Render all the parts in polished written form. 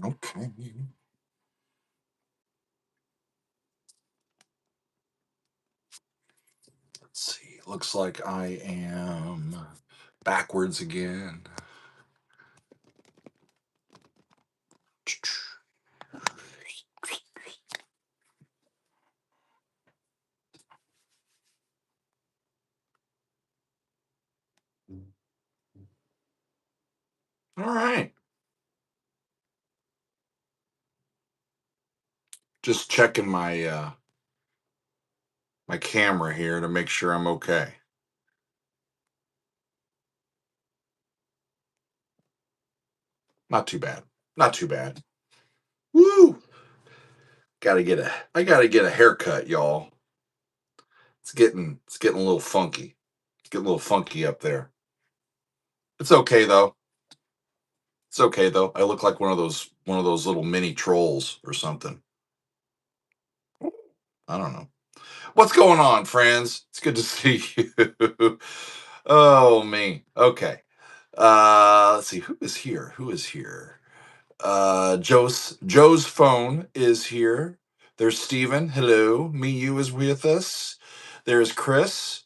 Okay. Let's see. Looks like I am backwards again. All right. Just checking my camera here to make sure I'm okay. Not too bad. Not too bad. Woo! I gotta get a haircut, y'all. It's getting a little funky. It's getting a little funky up there. It's okay though. It's okay though. I look like one of those little mini trolls or something. I don't know. What's going on, friends? It's good to see you. Oh me. Okay. Let's see who is here. Who is here? Joe's phone is here. There's Steven. Hello. Me you is with us. There's Chris.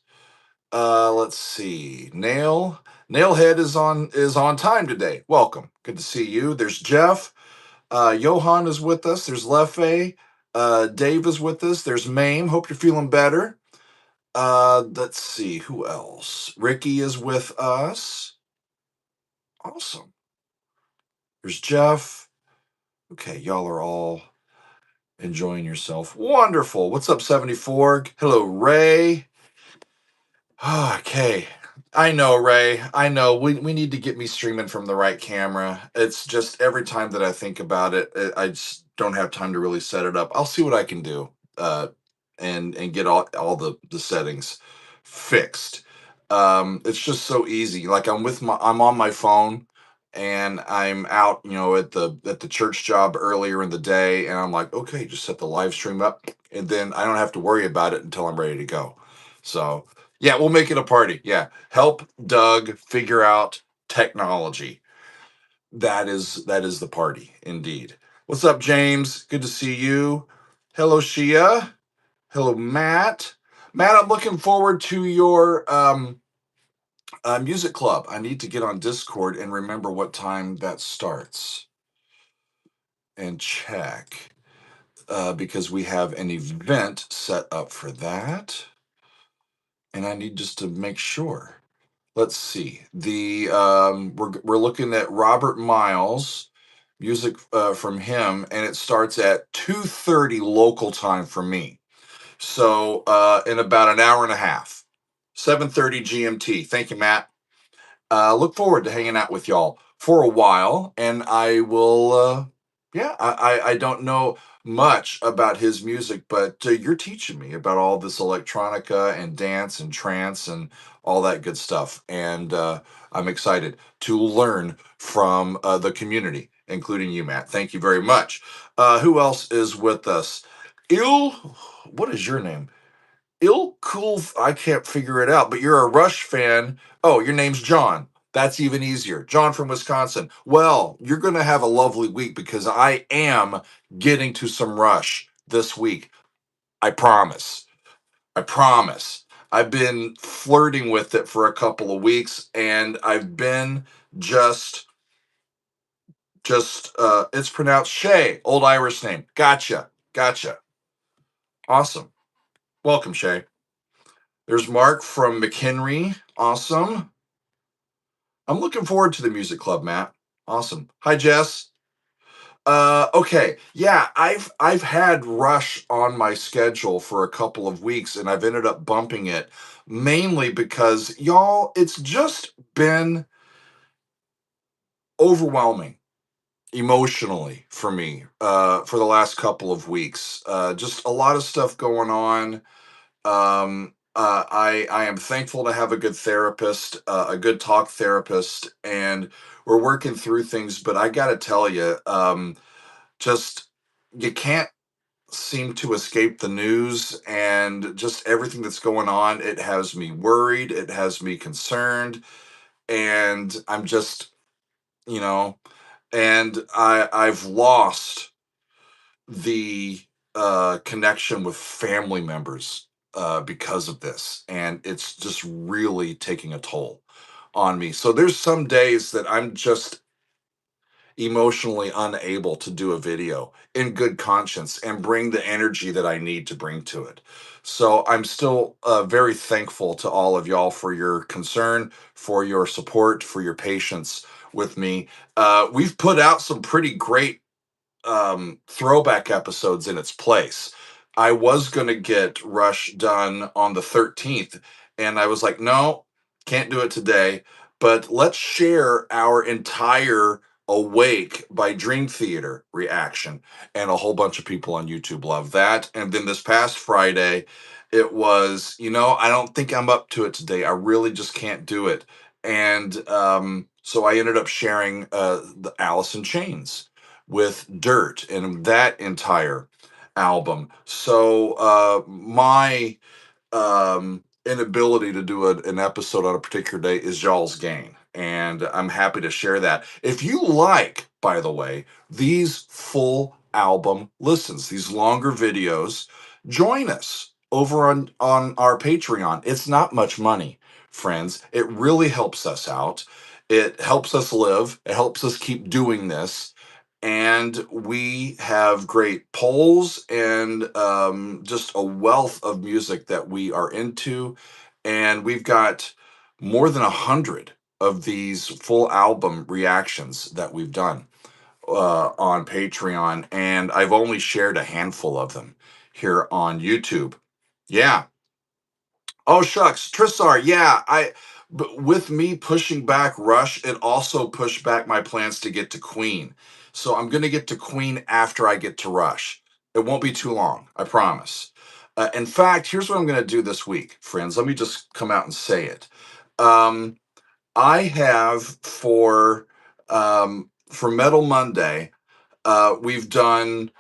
Let's see. Nailhead is on time today. Welcome. Good to see you. There's Jeff. Johan is with us. There's Leffe. Dave is with us. There's Mame. Hope you're feeling better. Let's see. Who else? Ricky is with us. Awesome. There's Jeff. Okay, y'all are all enjoying yourself. Wonderful. What's up, 74? Hello, Ray. Okay. I know, Ray. I know. We need to get me streaming from the right camera. It's just every time that I think about it, I just don't have time to really set it up. I'll see what I can do. And get all the settings fixed. It's just so easy. Like I'm on my phone and I'm out, at the church job earlier in the day, and I'm like, okay, just set the live stream up, and then I don't have to worry about it until I'm ready to go. So yeah, we'll make it a party. Yeah. Help Doug figure out technology. That is the party indeed. What's up, James? Good to see you. Hello, Shia. Hello, Matt. Matt, I'm looking forward to your music club. I need to get on Discord and remember what time that starts and check, because we have an event set up for that, and I need just to make sure. Let's see. We're looking at Robert Miles music, from him, and it starts at 2:30 local time for me. So in about an hour and a half, 7:30 GMT. Thank you, Matt. Look forward to hanging out with y'all for a while, and I will. Yeah, I don't know much about his music, but you're teaching me about all this electronica and dance and trance and all that good stuff, and I'm excited to learn from the community, including you, Matt. Thank you very much. Who else is with us? Il, what is your name? Ill cool. I can't figure it out, but you're a Rush fan. Oh, your name's John. That's even easier. John from Wisconsin. Well, you're going to have a lovely week because I am getting to some Rush this week. I promise. I promise. I've been flirting with it for a couple of weeks, and I've been just it's pronounced Shay, old Irish name. Gotcha. Gotcha. Awesome. Welcome, Shay. There's Mark from McHenry. Awesome. I'm looking forward to the music club, Matt. Awesome. Hi, Jess. Okay. Yeah, I've had Rush on my schedule for a couple of weeks, and I've ended up bumping it mainly because y'all, it's just been overwhelming emotionally for me for the last couple of weeks. Just a lot of stuff going on. I am thankful to have a good therapist, a good talk therapist, and we're working through things. But I got to tell you, just you can't seem to escape the news and just everything that's going on. It has me worried. It has me concerned, and I'm just, you know. and I've lost the connection with family members because of this, and it's just really taking a toll on me. So there's some days that I'm just emotionally unable to do a video in good conscience and bring the energy that I need to bring to it. So I'm still very thankful to all of y'all for your concern, for your support, for your patience with me. We've put out some pretty great throwback episodes in its place. I was going to get Rush done on the 13th, and I was like, no, can't do it today. But let's share our entire Awake by Dream Theater reaction. And a whole bunch of people on YouTube love that. And then this past Friday, it was, I don't think I'm up to it today. I really just can't do it. And so I ended up sharing the Alice in Chains with Dirt and that entire album. So my inability to do an episode on a particular day is y'all's gain. And I'm happy to share that. If you like, by the way, these full album listens, these longer videos, join us over on our Patreon. It's not much money, friends. It really helps us out. It helps us live. It helps us keep doing this, and we have great polls and just a wealth of music that we are into, and we've got more than 100 of these full album reactions that we've done on Patreon, and I've only shared a handful of them here on YouTube. Yeah. Oh shucks, Trissar. Yeah, but with me pushing back Rush, it also pushed back my plans to get to Queen. So I'm gonna get to Queen after I get to Rush. It won't be too long, I promise. In fact, here's what I'm gonna do this week, friends. Let me just come out and say it. Um, I have for Metal Monday, we've done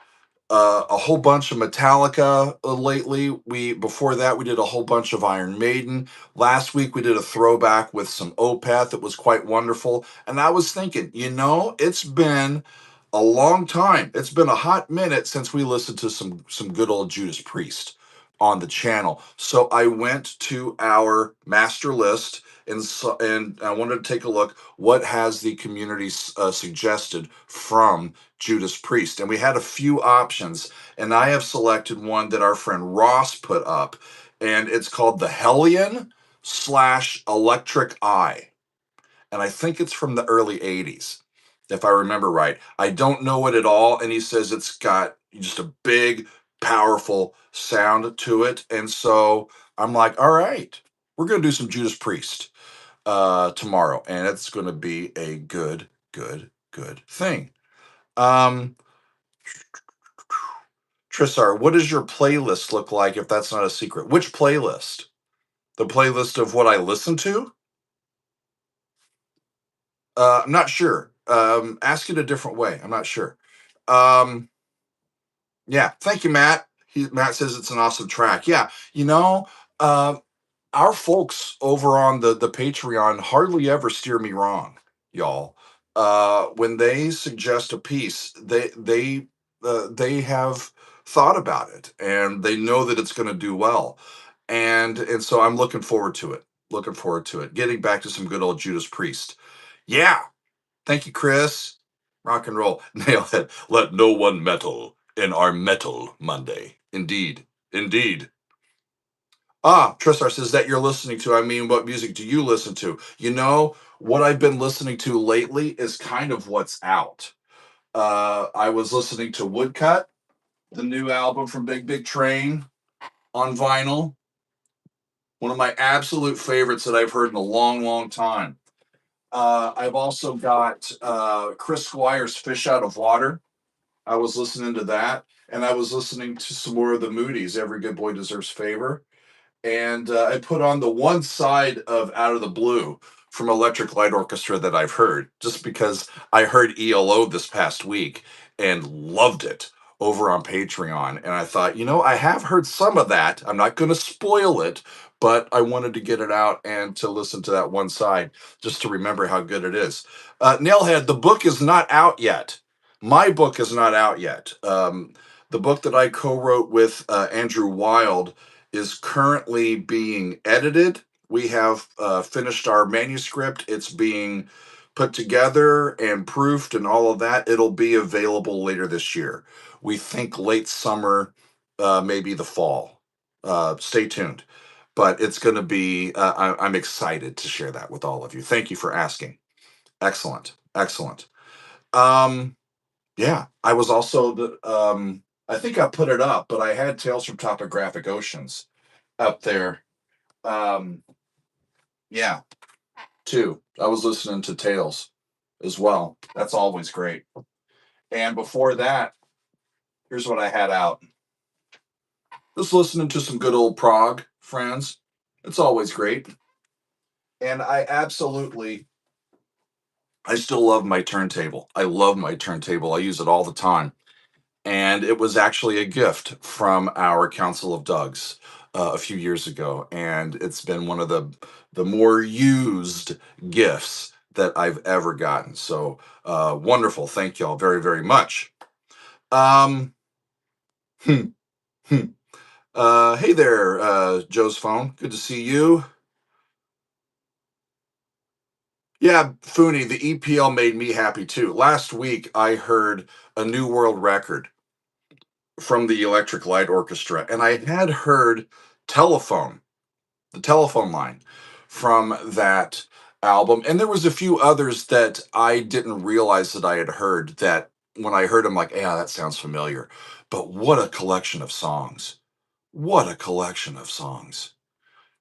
a whole bunch of Metallica lately. We before that we did a whole bunch of Iron Maiden. Last week we did a throwback with some Opeth that was quite wonderful. And I was thinking, it's been a long time. It's been a hot minute since we listened to some good old Judas Priest on the channel. So I went to our master list and I wanted to take a look what has the community suggested from Judas Priest. And we had a few options, and I have selected one that our friend Ross put up, and it's called the Hellion / Electric Eye. And I think it's from the early 80s, if I remember right. I don't know it at all, and he says it's got just a big, powerful sound to it. And so I'm like, all right, we're going to do some Judas Priest tomorrow, and it's going to be a good thing. Um, Trissar, what does your playlist look like if that's not a secret? Which playlist? The playlist of what I listen to? I'm not sure. Ask it a different way. I'm not sure. Um, yeah, thank you, Matt. Matt says it's an awesome track. Yeah, uh, our folks over on the Patreon hardly ever steer me wrong, y'all. When they suggest a piece, they have thought about it and they know that it's going to do well, and so I'm looking forward to it. Looking forward to it. Getting back to some good old Judas Priest. Yeah, thank you, Chris. Rock and roll. Nailhead. Let no one meddle in our Metal Monday. Indeed. Indeed. Ah, Tristar says that you're listening to. I mean, what music do you listen to? What I've been listening to lately is kind of what's out. I was listening to Woodcut, the new album from Big Big Train on vinyl. One of my absolute favorites that I've heard in a long, long time. I've also got Chris Squire's Fish Out of Water. I was listening to that. And I was listening to some more of the Moody's, Every Good Boy Deserves Favor. And I put on the one side of Out of the Blue from Electric Light Orchestra that I've heard, just because I heard ELO this past week and loved it. over on Patreon. And I thought, I have heard some of that. I'm not going to spoil it, but I wanted to get it out and to listen to that one side just to remember how good it is. Nailhead, the book is not out yet. My book is not out yet. The book that I co-wrote with Andrew Wild is currently being edited. We have finished our manuscript. It's being put together and proofed and all of that. It'll be available later this year. We think late summer, maybe the fall. Stay tuned. But it's going to be, I'm excited to share that with all of you. Thank you for asking. Excellent. Excellent. Um, yeah, I was also I think I put it up, but I had Tales from Topographic Oceans up there. Um, yeah, too. I was listening to Tales as well. That's always great. And before that, here's what I had out. Just listening to some good old prog, friends. It's always great. And I still love my turntable. I love my turntable. I use it all the time. And it was actually a gift from our Council of Dougs a few years ago, and it's been one of the more used gifts that I've ever gotten. So wonderful! Thank y'all very very much. Um, hmm, hmm. Hey there, Joe's phone. Good to see you. Yeah, Fooney, the EPL made me happy too. Last week I heard a new world record from the Electric Light Orchestra, and I had heard Telephone, the telephone line from that album. And there was a few others that I didn't realize that I had heard that when I heard them, like, yeah, that sounds familiar. But what a collection of songs. What a collection of songs.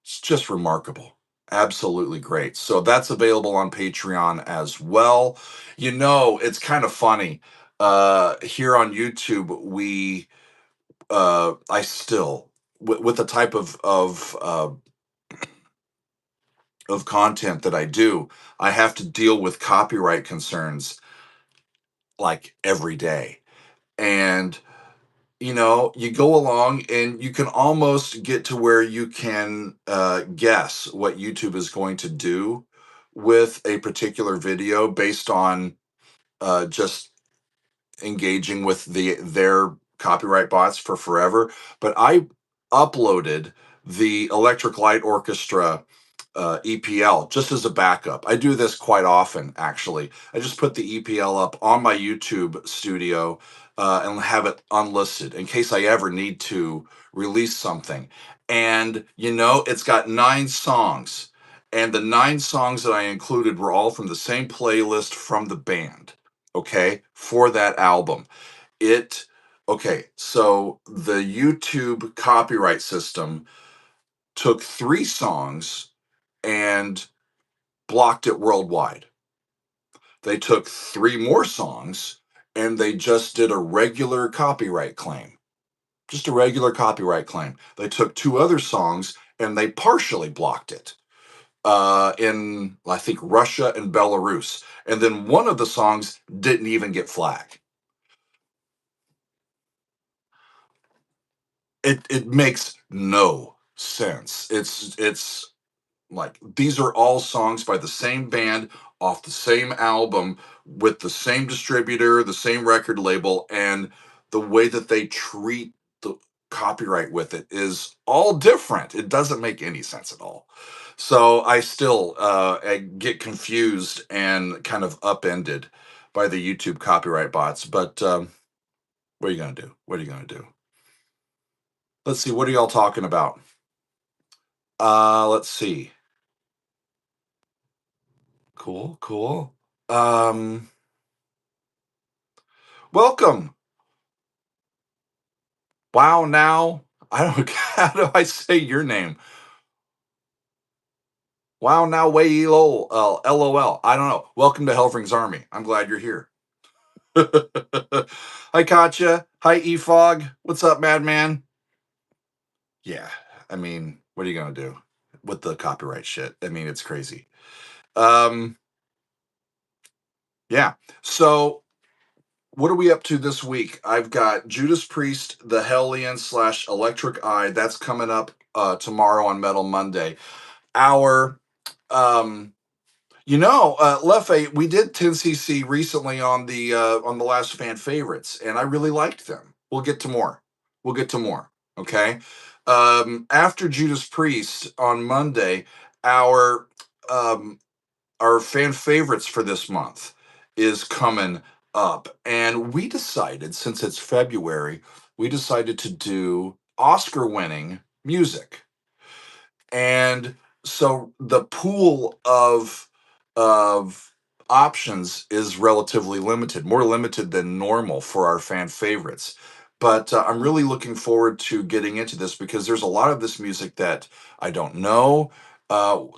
It's just remarkable. Absolutely great. So that's available on Patreon as well. It's kind of funny. Here on YouTube, I still, with the type of content that I do, I have to deal with copyright concerns like every day. And you go along and you can almost get to where you can guess what YouTube is going to do with a particular video based on just engaging with their copyright bots for forever. But I uploaded the Electric Light Orchestra EPL just as a backup. I do this quite often, actually. I just put the EPL up on my YouTube studio and have it unlisted in case I ever need to release something. And it's got 9 songs. And the 9 songs that I included were all from the same playlist from the band, okay, for that album. It, okay, so the YouTube copyright system took 3 songs and blocked it worldwide. They took 3 more songs and they just did a regular copyright claim. Just a regular copyright claim. They took 2 other songs and they partially blocked it in, I think, Russia and Belarus. And then one of the songs didn't even get flagged. It makes no sense. It's like these are all songs by the same band off the same album with the same distributor, the same record label, and the way that they treat the copyright with it is all different. It doesn't make any sense at all. So I still I get confused and kind of upended by the YouTube copyright bots. But what are you gonna do? What are you gonna do? Let's see. What are y'all talking about? Let's see. Cool, cool. Um, Welcome. Wow, now. I don't, how do I say your name? Wow, now, way lol, LOL. I don't know. Welcome to Helvering's Army. I'm glad you're here. Hi, Katya. Hi, Efog. What's up, Madman? Yeah, I mean, what are you gonna do with the copyright shit? I mean, it's crazy. Um, yeah. So What are we up to this week? I've got Judas Priest, the Hellion slash Electric Eye. That's coming up tomorrow on Metal Monday. Our um, Leffe, we did 10cc recently on the last fan favorites, and I really liked them. We'll get to more. We'll get to more. Okay. After Judas Priest on Monday, our um, our fan favorites for this month is coming up, and we decided, since it's February, we decided to do Oscar-winning music. And so the pool of options is relatively limited, more limited than normal for our fan favorites. But I'm really looking forward to getting into this because there's a lot of this music that I don't know,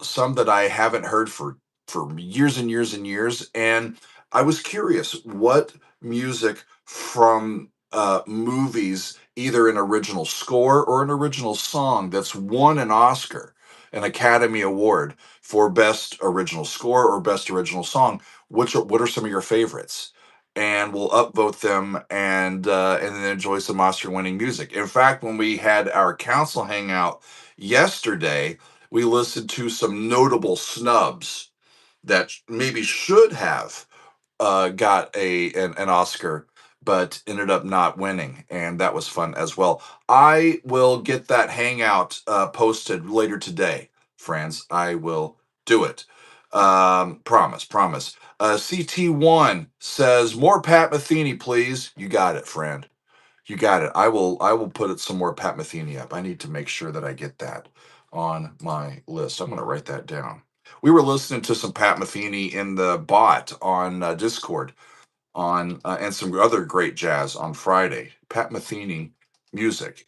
some that I haven't heard for years and years and years. And I was curious what music from movies, either an original score or an original song that's won an Oscar, an Academy Award for Best Original Score or Best Original Song. What are some of your favorites? And we'll upvote them and then enjoy some Oscar-winning music. In fact, when we had our council hangout yesterday, we listened to some notable snubs that maybe should have got an Oscar, but ended up not winning, and that was fun as well. I will get that hangout posted later today, friends. I will do it. Promise, promise. CT1 says more Pat Metheny, please. You got it, friend. You got it. I will put it some more Pat Metheny up. I need to make sure that I get that on my list. I'm going to write that down. We were listening to some Pat Metheny in the bot on Discord on and some other great jazz on Friday. Pat Metheny music.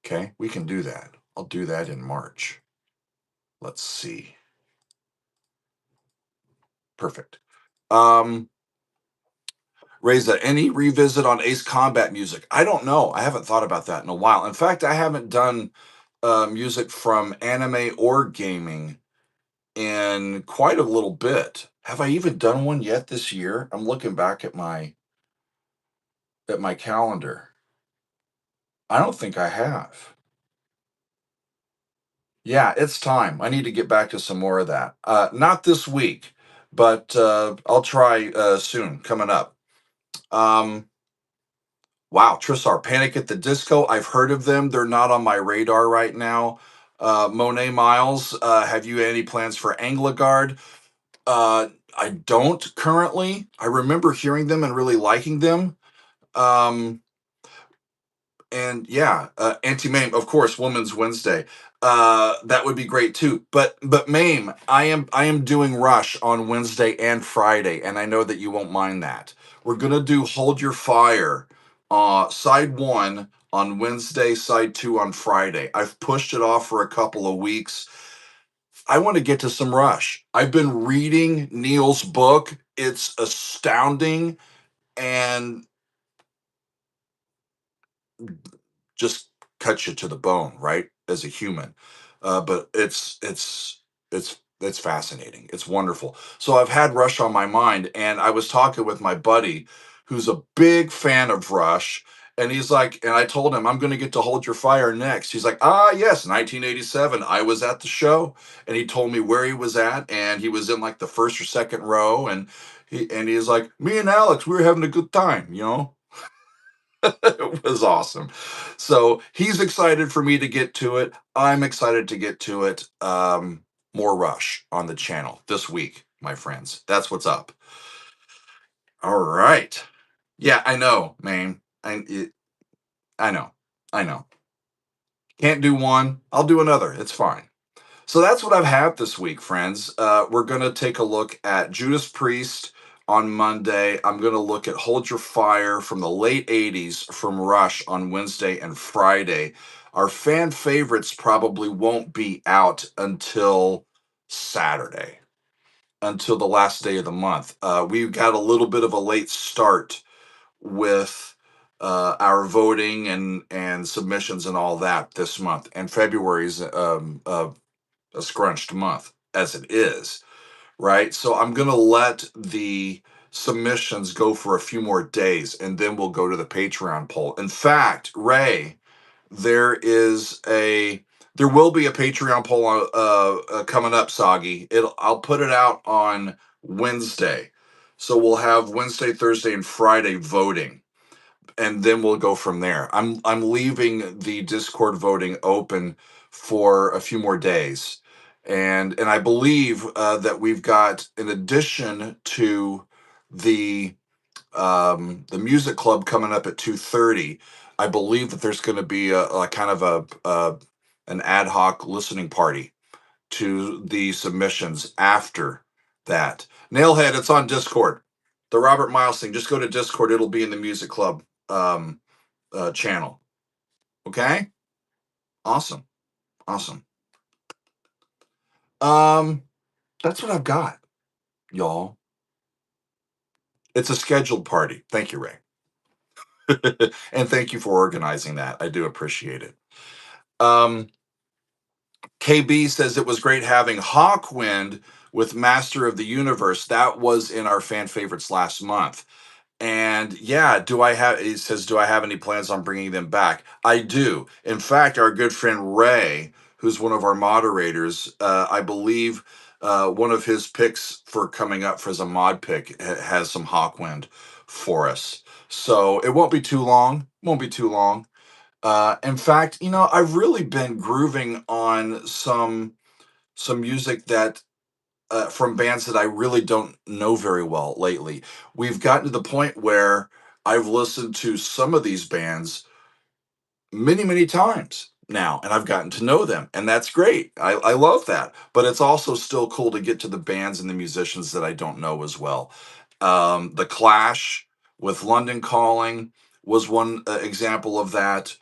Okay, we can do that. I'll do that in March. Let's see. Perfect. Um, Reza, any revisit on Ace Combat music? I don't know. I haven't thought about that in a while. In fact, I haven't done music from anime or gaming in quite a little bit. Have I even done one yet this year? I'm looking back at my calendar. I don't think I have. Yeah, it's time. I need to get back to some more of that. Not this week, but I'll try soon, coming up. Um, wow, Trissar, Panic at the Disco. I've heard of them. They're not on my radar right now. Monet Miles, have you any plans for Anglagard? I don't currently. I remember hearing them and really liking them. Um, and yeah, anti-mame, of course, Women's Wednesday. That would be great too. But Mame, I am doing Rush on Wednesday and Friday, and I know that you won't mind that. We're gonna do Hold Your Fire, side one on Wednesday, side two on Friday. I've pushed it off for a couple of weeks. I want to get to some Rush. I've been reading Neil's book. It's astounding and just cuts you to the bone, right? As a human. But it's fascinating. It's wonderful. So I've had Rush on my mind, and I was talking with my buddy who's a big fan of Rush. And he's like, and I told him I'm going to get to Hold Your Fire next. He's like, ah, yes, 1987. I was at the show, and he told me where he was at, and he was in like the first or second row, and he's like, me and Alex, we were having a good time, you know. It was awesome. So he's excited for me to get to it. I'm excited to get to it. More Rush on the channel this week, my friends. That's what's up. All right. Yeah, I know, man. I know. I know. Can't do one. I'll do another. It's fine. So that's what I've had this week, friends. We're going to take a look at Judas Priest on Monday. I'm going to look at Hold Your Fire from the late 80s from Rush on Wednesday and Friday. Our fan favorites probably won't be out until Saturday, until the last day of the month. We've got a little bit of a late start with our voting and submissions and all that this month. And February's a scrunched month as it is, right? So I'm going to let the submissions go for a few more days, and then we'll go to the Patreon poll. In fact, Ray, there is a there will be a Patreon poll coming up, Soggy. I'll put it out on Wednesday, so we'll have Wednesday, Thursday, and Friday voting, and then we'll go from there. I'm leaving the Discord voting open for a few more days, and I believe that we've got, in addition to the music club coming up at 2:30, I believe that there's going to be a kind of an ad hoc listening party to the submissions after that. Nailhead, it's on Discord. The Robert Miles thing. Just go to Discord. It'll be in the music club um, channel. Okay. Awesome. Awesome. Um, that's what I've got, y'all. It's a scheduled party. Thank you, Ray. And thank you for organizing that. I do appreciate it. Um, KB says it was great having Hawkwind with Master of the Universe. That was in our fan favorites last month. And yeah, he says, do I have any plans on bringing them back? I do. In fact, our good friend Ray, who's one of our moderators, I believe one of his picks for coming up for as a mod pick has some Hawkwind for us. So it won't be too long. Won't be too long. In fact, I've really been grooving on some music that from bands that I really don't know very well lately. We've gotten to the point where I've listened to some of these bands many, many times now, and I've gotten to know them, and that's great. I love that. But it's also still cool to get to the bands and the musicians that I don't know as well. The Clash with London Calling was one example of that.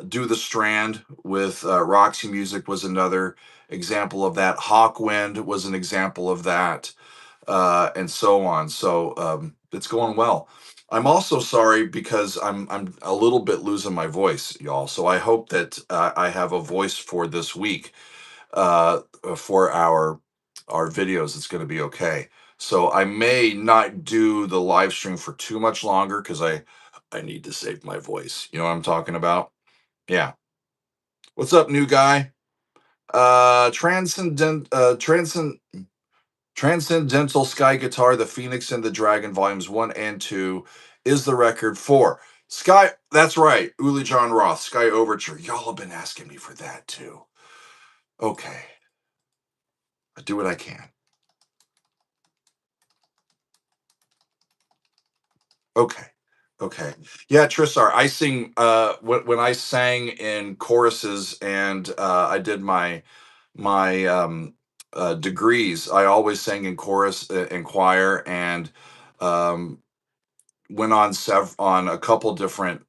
Do the Strand with Roxy Music was another example of that. Hawkwind was an example of that, and so on. So it's going well. I'm also sorry because I'm a little bit losing my voice, y'all. So I hope that I have a voice for this week for our videos. It's going to be okay. So I may not do the live stream for too much longer because I need to save my voice. You know what I'm talking about? Yeah. What's up, new guy? Transcendental Sky Guitar, The Phoenix and the Dragon, Volumes 1 and 2, is the record for Sky. That's right, Uli John Roth, Sky Overture. Y'all have been asking me for that too. Okay, I do what I can. Okay, okay. Yeah, Trissar, I sing, when I sang in choruses and I did my degrees, I always sang in chorus, in choir, and um, went on on a couple different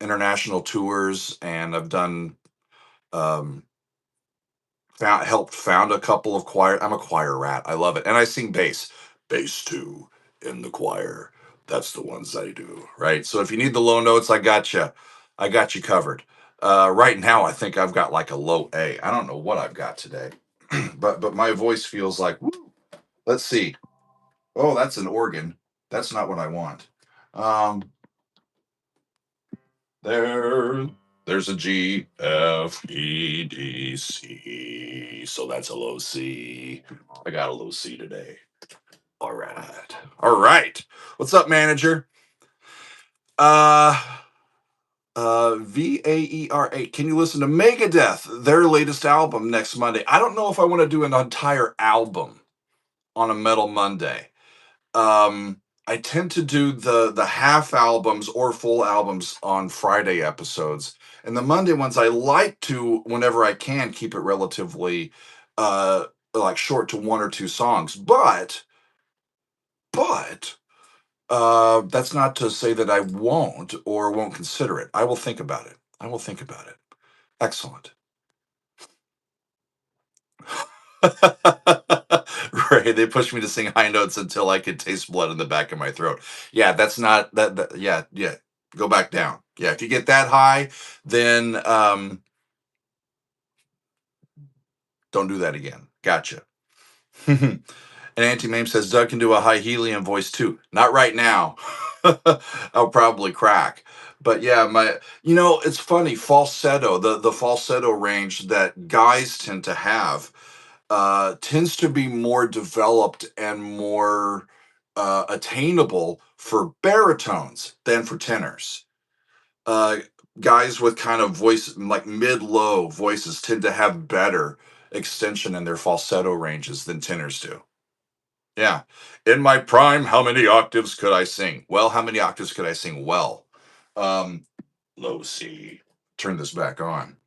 international tours, and I've done helped found a couple of choir. I'm a choir rat. I love it, and I sing bass too in the choir. That's the ones I do, right? So if you need the low notes, I got you covered. Right now, I think I've got like a low A. I don't know what I've got today, but my voice feels like. Woo. Let's see. Oh, that's an organ. That's not what I want. Um, There, there's a G, F, E, D, C. So that's a low C. I got a low C today. All right. All right. What's up, manager? Uh, VAER8. Can you listen to Megadeth, their latest album next Monday? I don't know if I want to do an entire album on a Metal Monday. I tend to do the half albums or full albums on Friday episodes, and the Monday ones I like to, whenever I can, keep it relatively uh like short to one or two songs. But that's not to say that I won't or won't consider it. I will think about it. I will think about it. Excellent. Right, they pushed me to sing high notes until I could taste blood in the back of my throat. Yeah, that's not that. Yeah, yeah. Go back down. Yeah, if you get that high, then don't do that again. Gotcha. And Anti-Mame says Doug can do a high helium voice too. Not right now. I'll probably crack. But yeah, it's funny, falsetto, the falsetto range that guys tend to have tends to be more developed and more attainable for baritones than for tenors. Uh, Guys with kind of voice like mid-low voices tend to have better extension in their falsetto ranges than tenors do. Yeah. In my prime, how many octaves could I sing? Well, how many octaves could I sing well? Um, Low C. Turn this back on.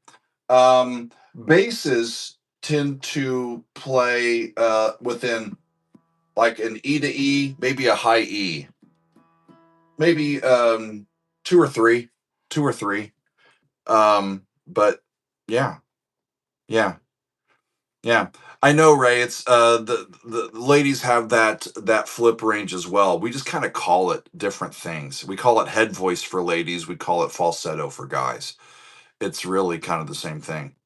Basses tend to play within like an E to E, maybe a high E, maybe two or three, two or three. But yeah, yeah. Yeah, I know, Ray. It's the ladies have that flip range as well. We just kind of call it different things. We call it head voice for ladies. We call it falsetto for guys. It's really kind of the same thing.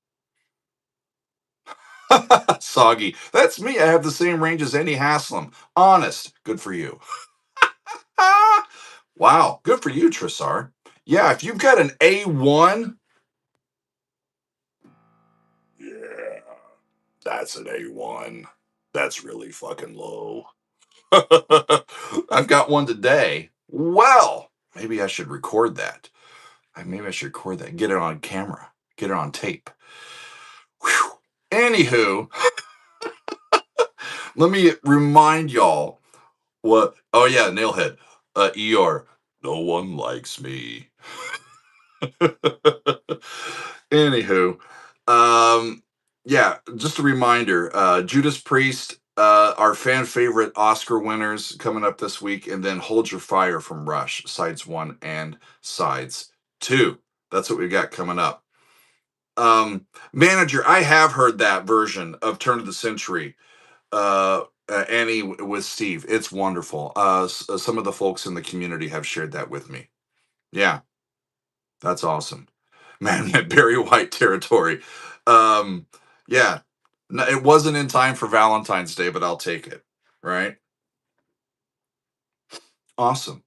Soggy. That's me. I have the same range as any Haslam. Honest. Good for you. Ah, wow. Good for you, Trissar. Yeah, if you've got an A1, yeah, that's an A1. That's really fucking low. I've got one today. Well, maybe I should record that. Maybe I should record that. Get it on camera. Get it on tape. Whew. Anywho, let me remind y'all what. Oh yeah, Nailhead. ER. No one likes me. Anywho, yeah, just a reminder, Judas Priest, our fan favorite Oscar winners coming up this week, and then Hold Your Fire from Rush, sides 1 and sides 2. That's what we got coming up. Manager, I have heard that version of Turn of the Century, Annie with Steve. It's wonderful. Some of the folks in the community have shared that with me. Yeah, that's awesome. Man, Barry White territory. Um, yeah, it wasn't in time for Valentine's Day, but I'll take it. Right? Awesome,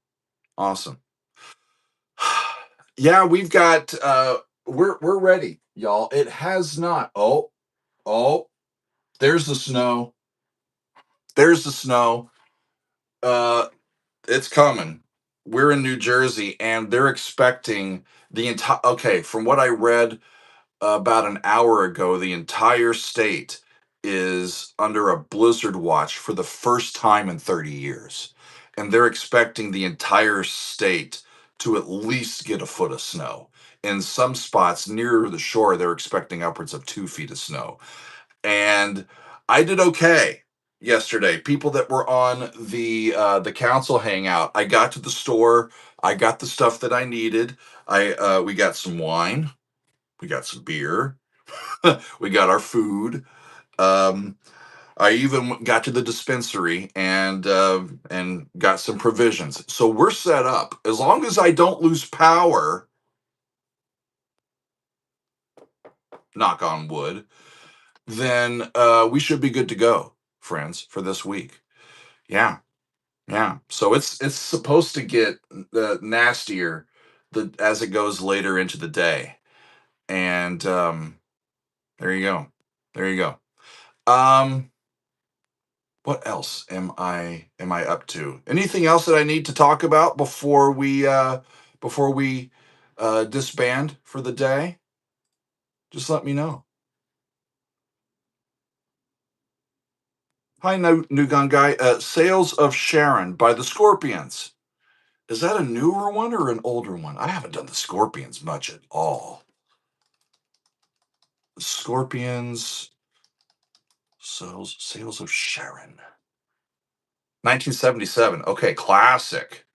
awesome. Yeah, we've got. We're ready, y'all. It has not. Oh, there's the snow. There's the snow. Uh, it's coming. We're in New Jersey, and they're expecting the entire. Okay, from what I read about an hour ago, the entire state is under a blizzard watch for the first time in 30 years. And they're expecting the entire state to at least get a foot of snow. In some spots near the shore, they're expecting upwards of 2 feet of snow. And I did okay yesterday. People that were on the council hangout, I got to the store, I got the stuff that I needed. We got some wine, we got some beer, we got our food. Um, I even got to the dispensary and got some provisions. So we're set up. As long as I don't lose power, knock on wood, then we should be good to go, friends, for this week. Yeah, yeah. So it's supposed to get nastier as it goes later into the day, and there you go, there you go. Um, what else am I up to? Anything else that I need to talk about before we disband for the day? Just let me know. Hi, New Gun Guy. Sales of Sharon by the Scorpions. Is that a newer one or an older one? I haven't done the Scorpions much at all. Scorpions sales of Sharon. 1977. Okay, classic.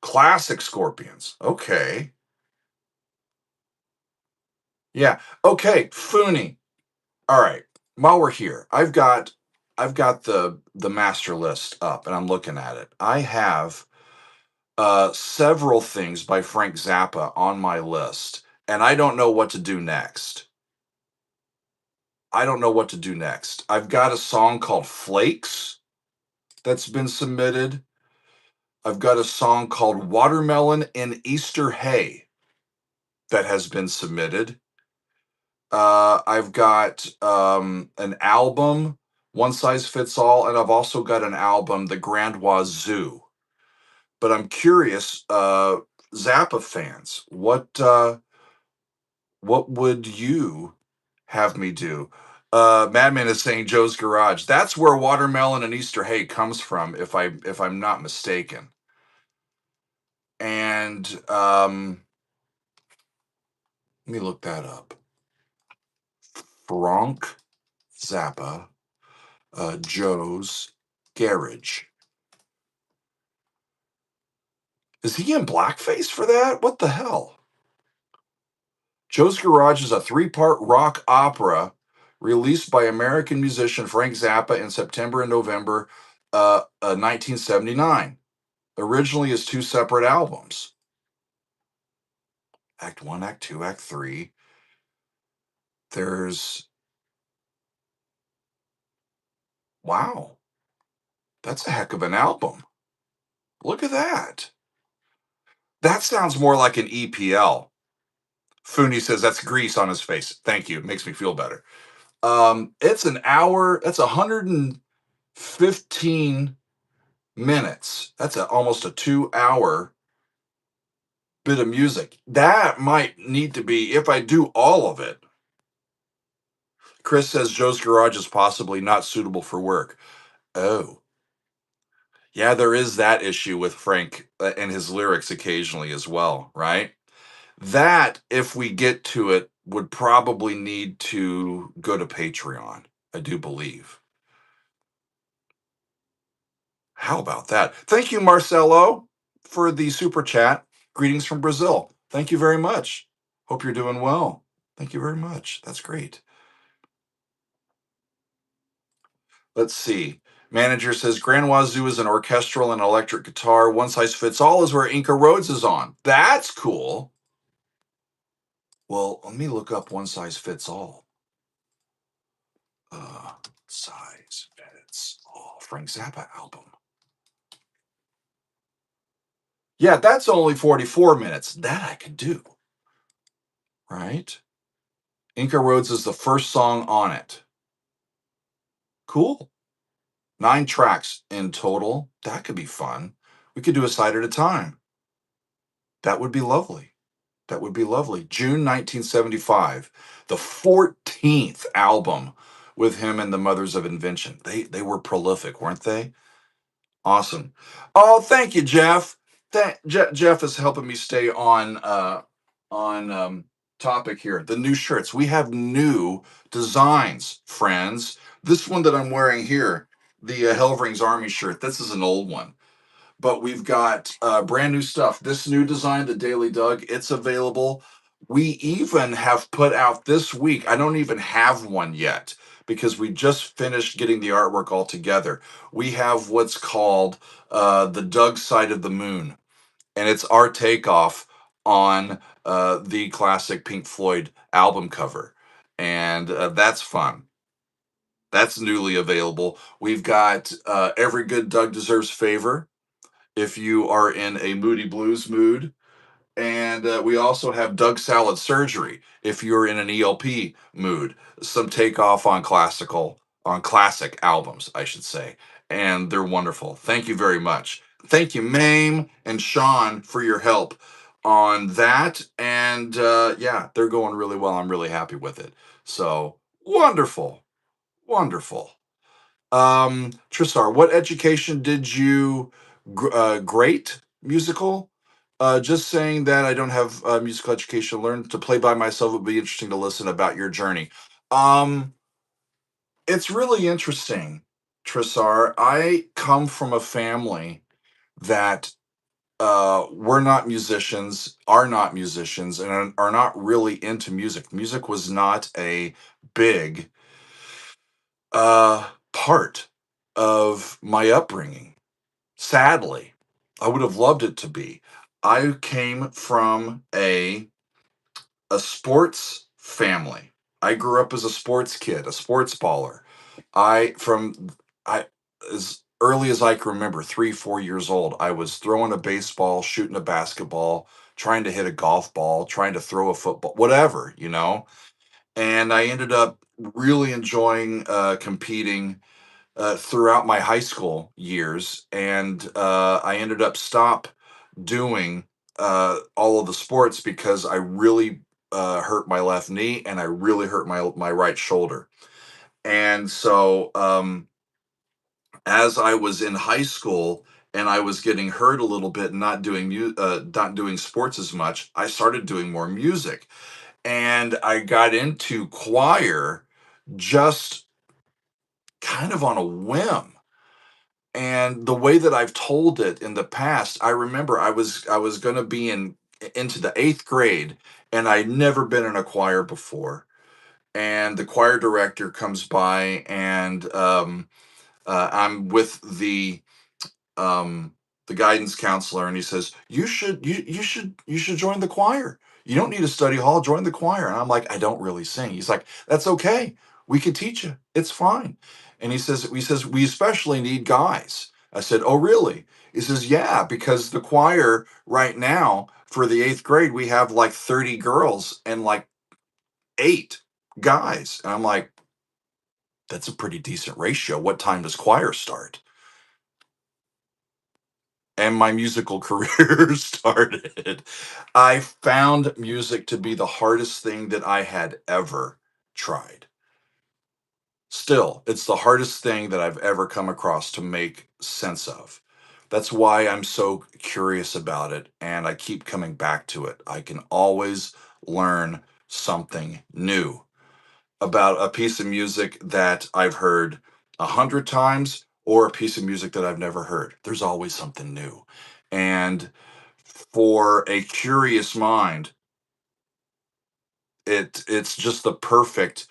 Classic Scorpions. Okay. Yeah. Okay, Funi. All right. While we're here, I've got the master list up and I'm looking at it. I have several things by Frank Zappa on my list, and I don't know what to do next. I don't know what to do next. I've got a song called Flakes. that's been submitted. I've got a song called Watermelon in Easter Hay that has been submitted. I've got an album, One Size Fits All, and I've also got an album, The Grand Wazoo. But I'm curious, Zappa fans, what would you have me do? Madman is saying Joe's Garage. That's where Watermelon and Easter Hay comes from, if I'm not mistaken. And let me look that up. Frank Zappa, Joe's Garage. Is he in blackface for that? What the hell? Joe's Garage is a three-part rock opera released by American musician Frank Zappa in September and November 1979. Originally as two separate albums. Act 1, Act 2, Act 3. There's, wow, that's a heck of an album. Look at that. That sounds more like an EPL. Fooney says that's grease on his face. Thank you. It makes me feel better. It's an hour. That's 115 minutes. That's almost a 2 hour bit of music. That might need to be, if I do all of it. Chris says Joe's Garage is possibly not suitable for work. Oh, yeah, there is that issue with Frank and his lyrics occasionally as well, right? That, if we get to it, would probably need to go to Patreon, I do believe. How about that? Thank you, Marcelo, for the super chat. Greetings from Brazil. Thank you very much. Hope you're doing well. Thank you very much. That's great. Let's see. Manager says Grand Wazoo is an orchestral and electric guitar. One size fits all is where Inca Rhodes is on. That's cool. Well, let me look up One Size Fits All. Size Fits All. Frank Zappa album. Yeah, that's only 44 minutes. That I could do. Right? Inca Rhodes is the first song on it. Cool. 9 tracks in total. That could be fun. We could do a side at a time. That would be lovely. That would be lovely. June 1975, the 14th album with him and the Mothers of Invention. They were prolific, weren't they? Awesome. Oh, thank you, Jeff. Jeff is helping me stay on topic here. The new shirts. We have new designs, friends. This one that I'm wearing here, the Helvering's Army shirt. This is an old one, but we've got brand new stuff. This new design, the Daily Doug, it's available. We even have put out this week. I don't even have one yet because we just finished getting the artwork all together. We have what's called the Doug Side of the Moon, and it's our takeoff on the classic Pink Floyd album cover, and that's fun. That's newly available. We've got Every Good Doug Deserves Favor if you are in a moody blues mood. And we also have Doug Salad Surgery if you're in an ELP mood. Some takeoff on classic albums, I should say. And they're wonderful. Thank you very much. Thank you, Mame and Sean, for your help on that. And yeah, they're going really well. I'm really happy with it. So wonderful. Wonderful. Tristar, what education did you great musical? Just saying that I don't have musical education. Learn to play by myself. It would be interesting to listen about your journey. Um, it's really interesting, Trisar. I come from a family that we're not musicians, are not musicians, and are not really into music. Music was not a big part of my upbringing. Sadly, I would have loved it to be. I came from a sports family. I grew up as a sports kid, a sports baller. I from I as early as I can remember, 3, 4 years old, I was throwing a baseball, shooting a basketball, trying to hit a golf ball, trying to throw a football, whatever, you know? And I ended up really enjoying competing throughout my high school years. And I ended up stop doing all of the sports because I really hurt my left knee and I really hurt my right shoulder. And so as I was in high school and I was getting hurt a little bit, not doing sports as much, I started doing more music, and I got into choir just kind of on a whim. And the way that I've told it in the past, I remember I was going to be in into the 8th grade, and I'd never been in a choir before. And the choir director comes by, and I'm with um, the guidance counselor, and he says, "You should join the choir. You don't need to study hall. Join the choir." And I'm like, "I don't really sing." He's like, "That's okay. We can teach you. It's fine." And he says we especially need guys. I said, "Oh, really?" He says, "Yeah, because the choir right now for the 8th grade we have like 30 girls and like 8 guys." And I'm like, "That's a pretty decent ratio. What time does choir start?" And my musical career started. I found music to be the hardest thing that I had ever tried. Still, it's the hardest thing that I've ever come across to make sense of. That's why I'm so curious about it and I keep coming back to it. I can always learn something new about a piece of music that I've heard 100 times or a piece of music that I've never heard. There's always something new. And for a curious mind, it's just the perfect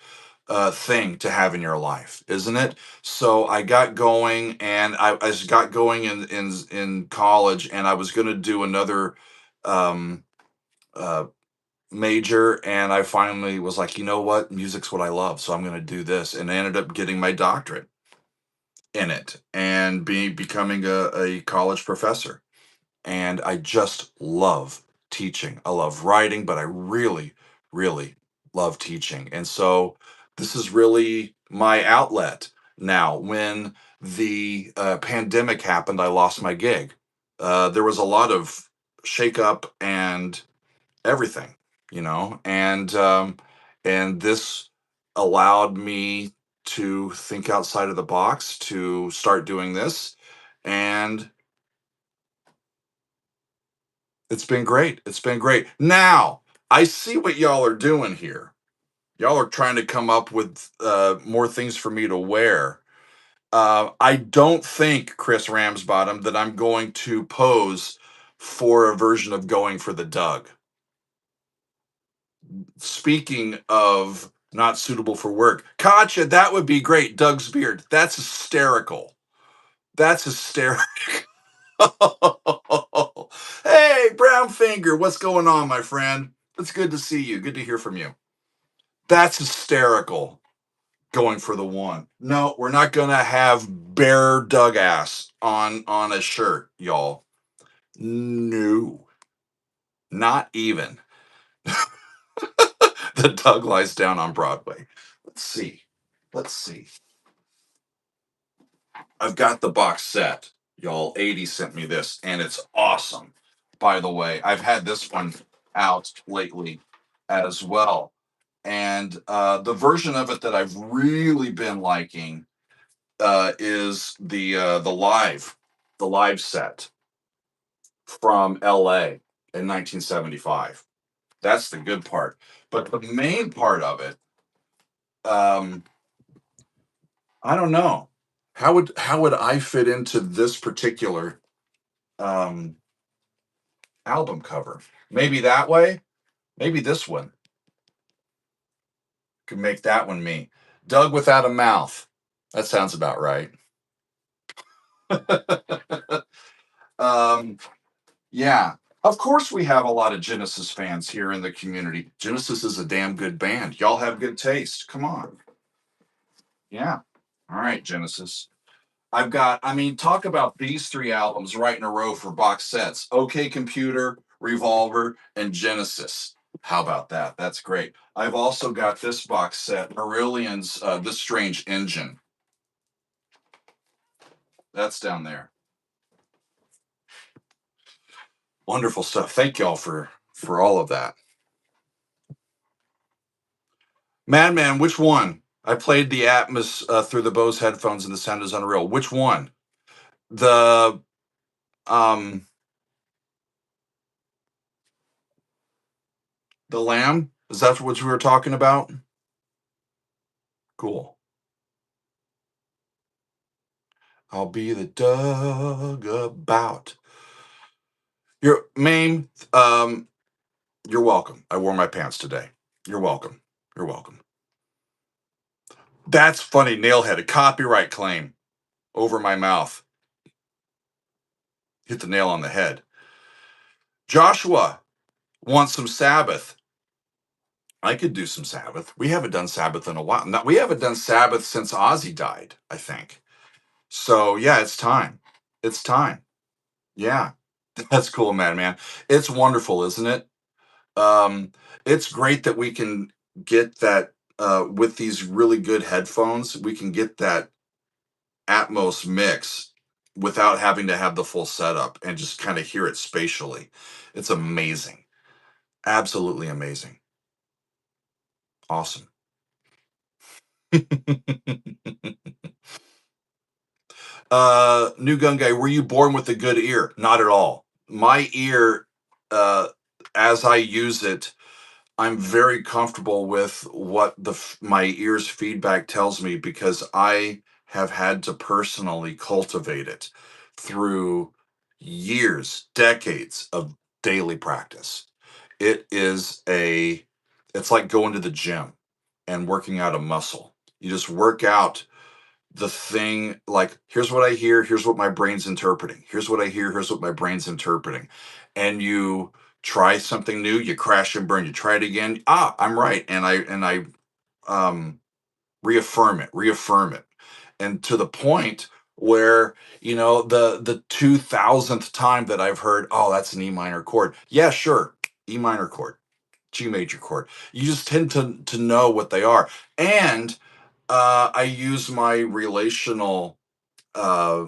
thing to have in your life, isn't it? So I got going, and I just got going in college, and I was going to do another um, uh, major, and I finally was like, you know what, music's what I love, so I'm going to do this, and I ended up getting my doctorate in it and becoming a college professor. And I just love teaching. I love writing, but I really, really love teaching. And so this is really my outlet now. When the pandemic happened, I lost my gig. There was a lot of shakeup and everything, and this allowed me to think outside of the box to start doing this, and it's been great. It's been great. Now, I see what y'all are doing here. Y'all are trying to come up with more things for me to wear. I don't think, Chris Ramsbottom, that I'm going to pose for a version of Going for the Doug. Speaking of not suitable for work, Katya, that would be great. Doug's beard. That's hysterical. That's hysterical. Hey, Brown Finger, what's going on, my friend? It's good to see you. Good to hear from you. That's hysterical. Going for the one. No, we're not gonna have bare Doug ass on a shirt, y'all. No, not even. The Doug lies down on Broadway. Let's see. Let's see. I've got the box set. Y'all, 80 sent me this, and it's awesome. By the way, I've had this one out lately as well. And the version of it that I've really been liking is the live set from LA in 1975. That's the good part. But the main part of it, um, I don't know. How would I fit into this particular um, album cover? Maybe that way. Maybe this one could make that one me. Doug without a mouth. That sounds about right. um, yeah. Of course, we have a lot of Genesis fans here in the community. Genesis is a damn good band. Y'all have good taste. Come on. Yeah. All right, Genesis. I've got, I mean, talk about these three albums right in a row for box sets. OK Computer, Revolver, and Genesis. How about that? That's great. I've also got this box set, Marillion's This Strange Engine. That's down there. Wonderful stuff. Thank y'all for all of that. Madman, which one? I played the Atmos through the Bose headphones and the sound is unreal. Which one? The um the Lamb? Is that what we were talking about? Cool. I'll be the dug about. You're Mame, you're welcome. I wore my pants today. You're welcome. You're welcome. That's funny, Nailhead, a copyright claim over my mouth. Hit the nail on the head. Joshua wants some Sabbath. I could do some Sabbath. We haven't done Sabbath in a while. We haven't done Sabbath since Ozzy died, I think. So yeah, it's time. It's time. Yeah. That's cool, man. It's wonderful, isn't it? Um, it's great that we can get that with these really good headphones, we can get that Atmos mix without having to have the full setup and just kind of hear it spatially. It's amazing. Absolutely amazing. Awesome. New gun guy, were you born with a good ear? Not at all. My ear, uh, as I use it, I'm very comfortable with what my ear's feedback tells me because I have had to personally cultivate it through years, decades of daily practice. It is it's like going to the gym and working out a muscle. You just work out the thing, like, here's what I hear, here's what my brain's interpreting, here's what I hear, here's what my brain's interpreting, and you try something new, you crash and burn, you try it again, I'm right, and I um reaffirm it, and to the point where, the 2000th time that I've heard, oh, that's an E minor chord, yeah, sure, E minor chord, G major chord. You just tend to know what they are. And I use my relational uh,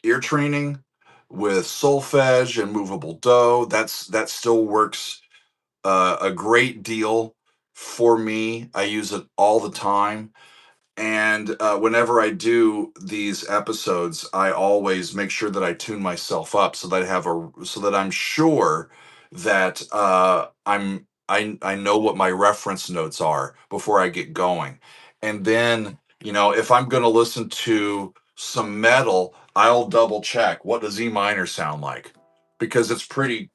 ear training with solfege and movable do. That still works a great deal for me. I use it all the time. And whenever I do these episodes, I always make sure that I tune myself up so that so that I'm sure that I know what my reference notes are before I get going. And then, if I'm going to listen to some metal, I'll double check, what does E minor sound like? Because it's pretty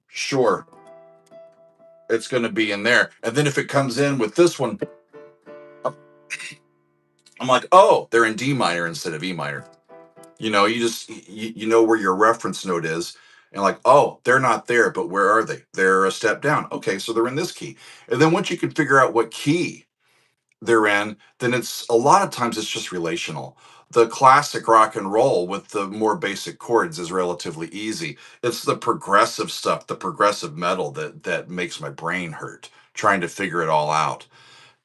sure it's going to be in there. And then if it comes in with this one, I'm like, oh, they're in D minor instead of E minor. You know where your reference note is, and like, oh, they're not there, but where are they? They're a step down. Okay, so they're in this key. And then once you can figure out what key they're in, then it's a lot of times it's just relational. The classic rock and roll with the more basic chords is relatively easy. It's the progressive stuff, the progressive metal that makes my brain hurt trying to figure it all out.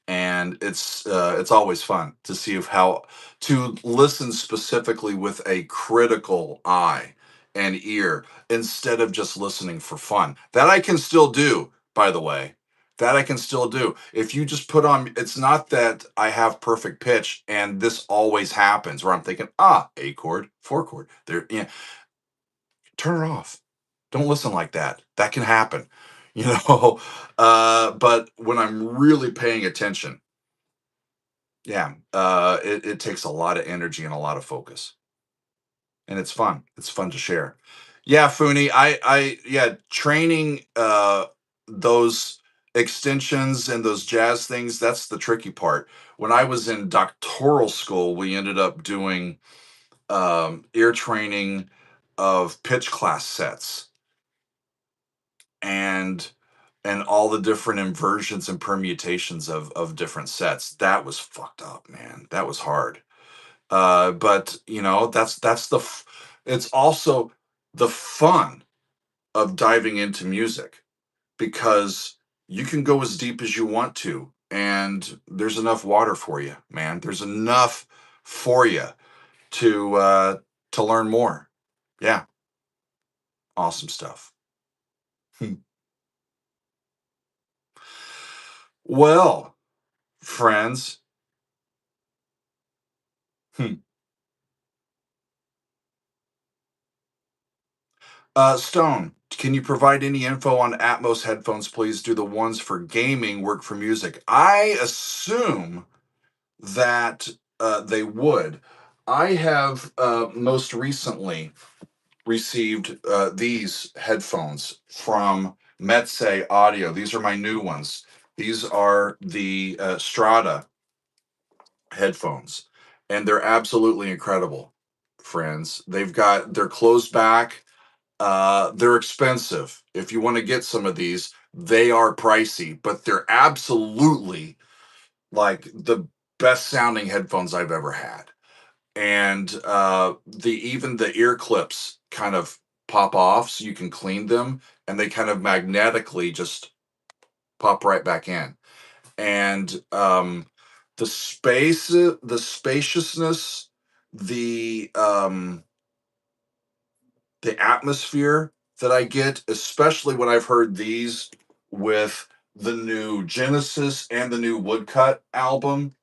And it's always fun to see of how to listen specifically with a critical eye and ear instead of just listening for fun. That I can still do, by the way. That I can still do. If you just put on, it's not that I have perfect pitch and this always happens where I'm thinking, A chord, four chord. There, turn it off. Don't listen like that. That can happen, you know. But when I'm really paying attention, yeah, it takes a lot of energy and a lot of focus, and it's fun. It's fun to share. Yeah, Funi, yeah, training those extensions and those jazz things. That's the tricky part. When I was in doctoral school, we ended up doing ear training of pitch class sets and all the different inversions and permutations of different sets. That was fucked up, man. That was hard. But that's it's also the fun of diving into music, because you can go as deep as you want to, and there's enough water for you, man. There's enough for you to to learn more. Yeah, awesome stuff. Hmm. Well, friends, hmm. Stone, can you provide any info on Atmos headphones, please? Do the ones for gaming work for music? I assume that they would. I have most recently received these headphones from Metse Audio. These are my new ones. These are the Strata headphones, and they're absolutely incredible, friends. They're closed back. They're expensive. If you want to get some of these, they are pricey, but they're absolutely like the best sounding headphones I've ever had. And the even the ear clips kind of pop off, so you can clean them, and they kind of magnetically just pop right back in. And the spaciousness, the um, the atmosphere that I get, especially when I've heard these with the new Genesis and the new Woodcut album,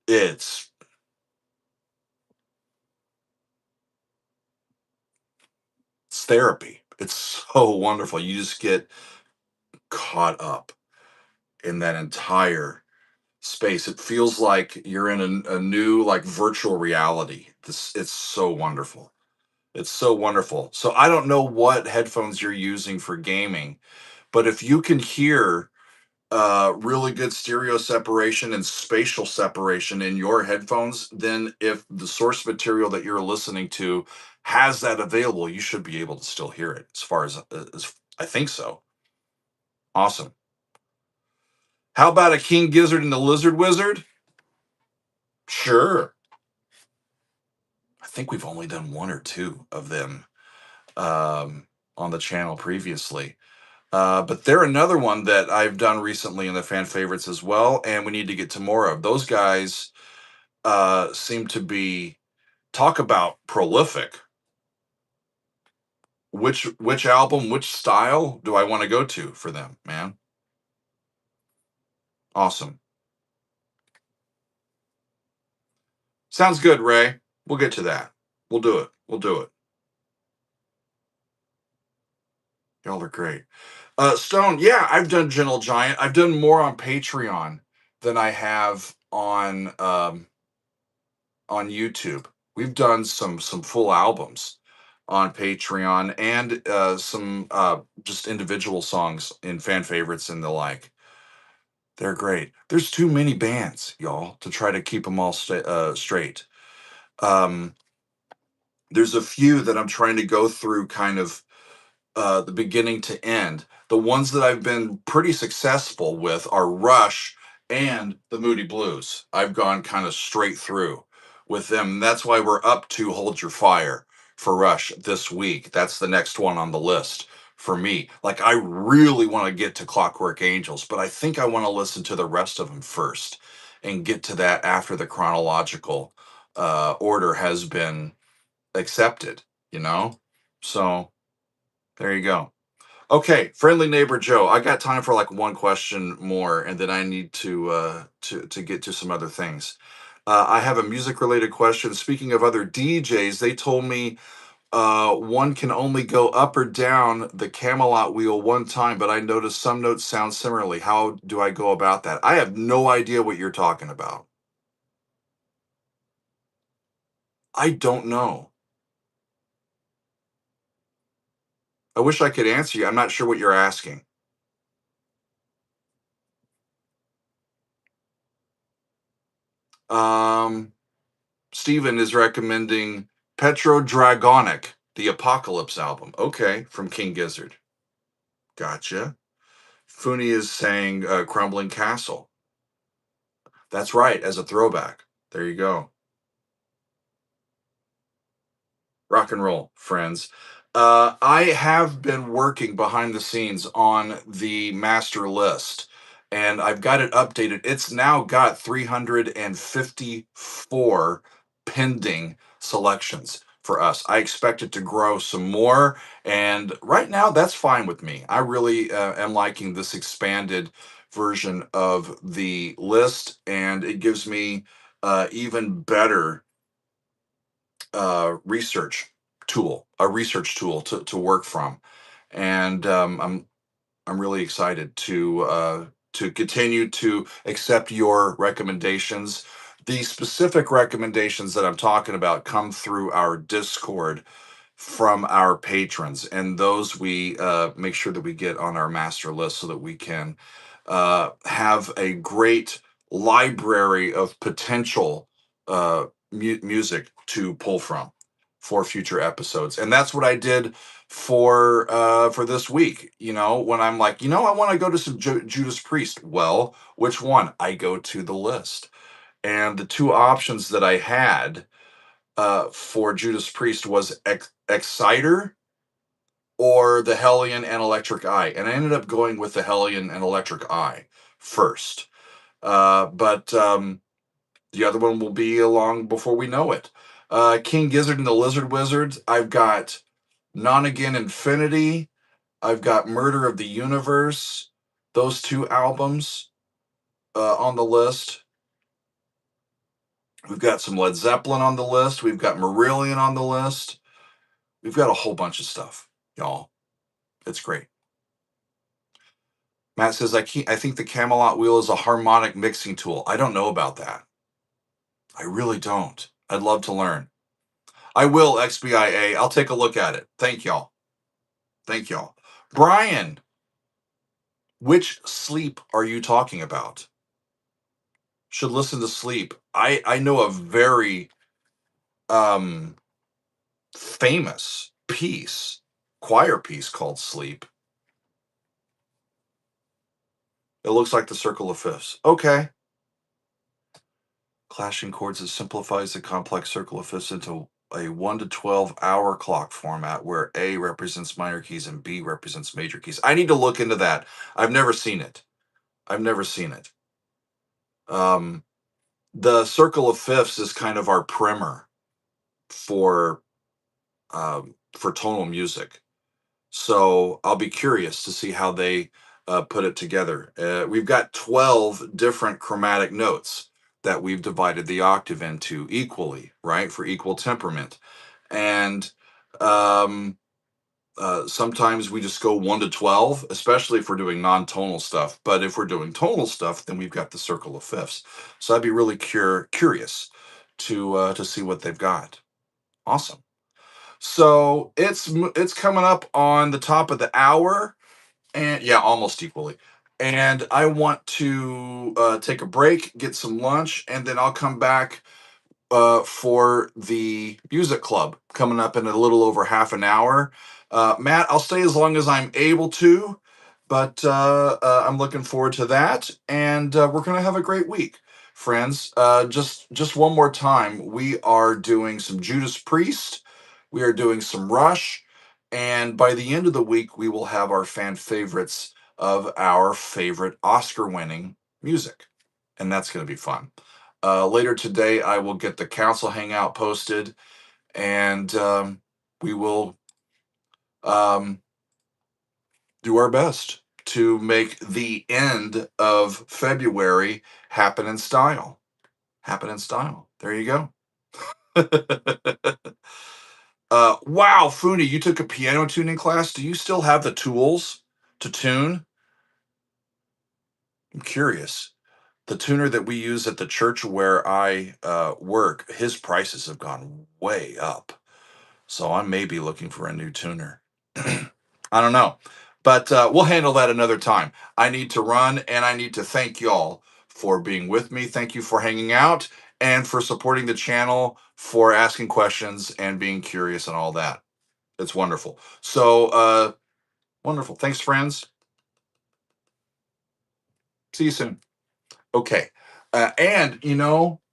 it's it's therapy. It's so wonderful. You just get caught up in that entire space. It feels like you're in a new like virtual reality. It's so wonderful. It's so wonderful. So I don't know what headphones you're using for gaming, but if you can hear really good stereo separation and spatial separation in your headphones, then if the source material that you're listening to has that available, you should be able to still hear it. As I think so. Awesome. How about a King Gizzard and the Lizard Wizard? Sure. I think we've only done one or two of them on the channel previously. But they're another one that I've done recently in the fan favorites as well, and we need to get to more of. Those guys seem to be, talk about prolific. Which album, which style do I want to go to for them, man? Awesome. Sounds good, Ray. We'll get to that. We'll do it. We'll do it. Y'all are great. Stone, yeah, I've done Gentle Giant. I've done more on Patreon than I have on YouTube. We've done some full albums on Patreon, and some just individual songs in fan favorites and the like. They're great. There's too many bands, y'all, to try to keep them all straight. Um, there's a few that I'm trying to go through kind of the beginning to end. The ones that I've been pretty successful with are Rush and the Moody Blues. I've gone kind of straight through with them. That's why we're up to Hold Your Fire for Rush this week. That's the next one on the list for me. Like, I really want to get to Clockwork Angels, but I think I want to listen to the rest of them first and get to that after the chronological order has been accepted, you know? So there you go. Okay, friendly neighbor Joe. I got time for like one question more, and then I need to get to some other things. I have a music related question. Speaking of other DJs, they told me one can only go up or down the Camelot wheel one time, but I noticed some notes sound similarly. How do I go about that? I have no idea what you're talking about. I don't know. I wish I could answer you. I'm not sure what you're asking. Um, Steven is recommending Petro Dragonic, the Apocalypse album. Okay, from King Gizzard. Gotcha. Funi is saying Crumbling Castle. That's right, as a throwback. There you go. Rock and roll, friends. I have been working behind the scenes on the master list, and I've got it updated. It's now got 354 pending selections for us. I expect it to grow some more, and right now that's fine with me. I really am liking this expanded version of the list, and it gives me even better research tool to work from, and I'm really excited to continue to accept your recommendations. The specific recommendations that I'm talking about come through our Discord from our patrons, and those we make sure that we get on our master list so that we can have a great library of potential music to pull from for future episodes. And that's what I did for this week. You know, when I'm like, I want to go to some Judas Priest. Well, which one? I go to the list, and the two options that I had for Judas Priest was Exciter or the Hellion and Electric Eye. And I ended up going with the Hellion and Electric Eye first. But the other one will be along before we know it. King Gizzard and the Lizard Wizards. I've got Nonagon Infinity. I've got Murder of the Universe. Those two albums on the list. We've got some Led Zeppelin on the list. We've got Marillion on the list. We've got a whole bunch of stuff, y'all. It's great. Matt says, I think the Camelot wheel is a harmonic mixing tool. I don't know about that. I really don't. I'd love to learn. I will, XBIA. I'll take a look at it. Thank y'all. Thank y'all. Brian, which sleep are you talking about? Should listen to sleep. I know a very um famous choir piece called Sleep. It looks like the Circle of Fifths. Okay. Clashing chords that simplifies the complex circle of fifths into a 1 to 12 hour clock format where A represents minor keys and B represents major keys. I need to look into that. I've never seen it. I've never seen it. Um, the circle of fifths is kind of our primer for tonal music. So I'll be curious to see how they put it together. We've got 12 different chromatic notes that we've divided the octave into equally, right, for equal temperament. And sometimes we just go 1 to 12, especially if we're doing non-tonal stuff. But if we're doing tonal stuff, then we've got the circle of fifths. So I'd be really curious to see what they've got. Awesome. So it's coming up on the top of the hour, and yeah, almost equally. And I want to take a break, get some lunch, and then I'll come back for the music club coming up in a little over half an hour. Matt, I'll stay as long as I'm able to, but I'm looking forward to that, and we're gonna have a great week, friends. Just one more time, we are doing some Judas Priest, we are doing some Rush, and by the end of the week, we will have our fan favorites of our favorite Oscar-winning music, and that's going to be fun. Later today, I will get the council hangout posted, and we will um, do our best to make the end of February happen in style. Happen in style. There you go. Wow, Funi, you took a piano tuning class. Do you still have the tools to tune? I'm curious. The tuner that we use at the church where I work, his prices have gone way up. So I may be looking for a new tuner. I don't know. But we'll handle that another time. I need to run, and I need to thank y'all for being with me. Thank you for hanging out and for supporting the channel, for asking questions and being curious and all that. It's wonderful. So, wonderful. Thanks, friends. See you soon. Okay. And,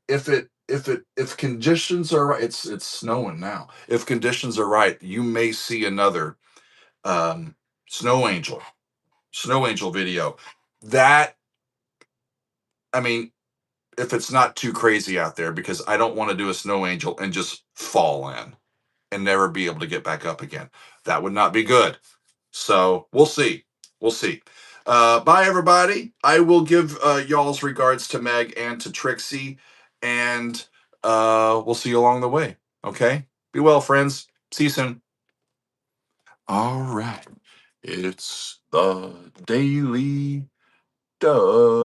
if it if conditions are right, it's snowing now. If conditions are right, you may see another um, snow angel, snow angel video. That I mean, if it's not too crazy out there, because I don't want to do a snow angel and just fall in and never be able to get back up again. That would not be good. So we'll see. We'll see. Bye, everybody. I will give y'all's regards to Meg and to Trixie, and we'll see you along the way. Okay? Be well, friends. See you soon. All right. It's the Daily Dose.